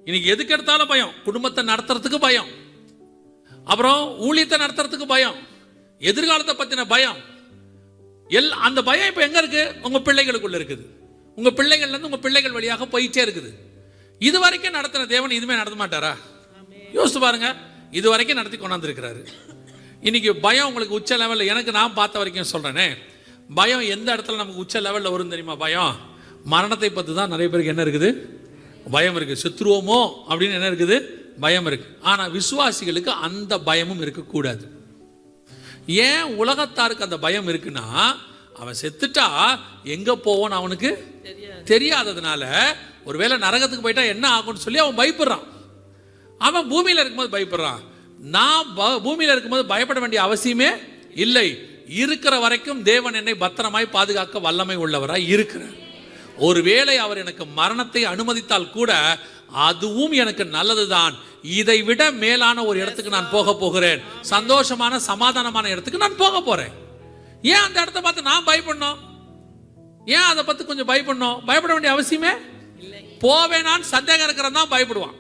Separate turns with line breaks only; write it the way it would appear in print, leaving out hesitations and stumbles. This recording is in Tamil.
இன்னைக்கு எதுக்கு எடுத்தாலும் பயம். குடும்பத்தை நடத்துறதுக்கு பயம், அப்புறம் ஊழியத்தை நடத்துறதுக்கு பயம், எதிர்காலத்தை பத்தின பயம். அந்த பயம் இப்ப எங்க இருக்கு? உங்க பிள்ளைகளுக்குள்ள இருக்குது. உங்க பிள்ளைகள்ல இருந்து உங்க பிள்ளைகள் வழியாக போயிட்டே இருக்குது. இது வரைக்கும் நடத்தின தேவன் இதுமே நடத்த மாட்டாரா? யோசிச்சு பாருங்க. இது வரைக்கும் நடத்தி கொண்டாந்து இருக்கிறாரு. இன்னைக்கு பயம் உங்களுக்கு உச்ச லெவலில், எனக்கு நான் பார்த்த வரைக்கும் சொல்றேனே, பயம் எந்த இடத்துல நமக்கு உச்ச லெவலில் வரும் தெரியுமா? பயம் மரணத்தை பற்றி தான் நிறைய பேருக்கு என்ன இருக்குது? பயம் இருக்குது. செத்துருவோமோ அப்படின்னு என்ன இருக்குது? பயம் இருக்கு. ஆனால் விசுவாசிகளுக்கு அந்த பயமும் இருக்கக்கூடாது. ஏன் உலகத்தாருக்கு அந்த பயம் இருக்குன்னா, அவன் செத்துட்டா எங்க போவோன்னு அவனுக்கு தெரியாததுனால, ஒருவேளை நரகத்துக்கு போயிட்டா என்ன ஆகும்னு சொல்லி அவன் பயப்படுறான். அவன் பூமியில் இருக்கும்போது பயப்படுறான். நான் பூமியில் இருக்கும்போது பயப்பட வேண்டிய அவசியமே இல்லை. இருக்கிற வரைக்கும் தேவன் என்னை பத்திரமாய் பாதுகாக்க வல்லமை உள்ளவராய் இருக்கிறார். ஒருவேளை அவர் எனக்கு மரணத்தை அனுமதித்தால் கூட அதுவும் எனக்கு நல்லதுதான். இதை விட மேலான ஒரு இடத்துக்கு நான் போக போகிறேன். சந்தோஷமான சமாதானமான இடத்துக்கு நான் போக போறேன். ஏன் அந்த இடத்தை பார்த்து நான் பயப்படணும்? ஏன் அதை பத்தி கொஞ்சம் பயப்படணும்? பயப்பட வேண்டிய அவசியமே போவேனான்னு சந்தேகம் இருக்கிறதான் பயப்படுவான்.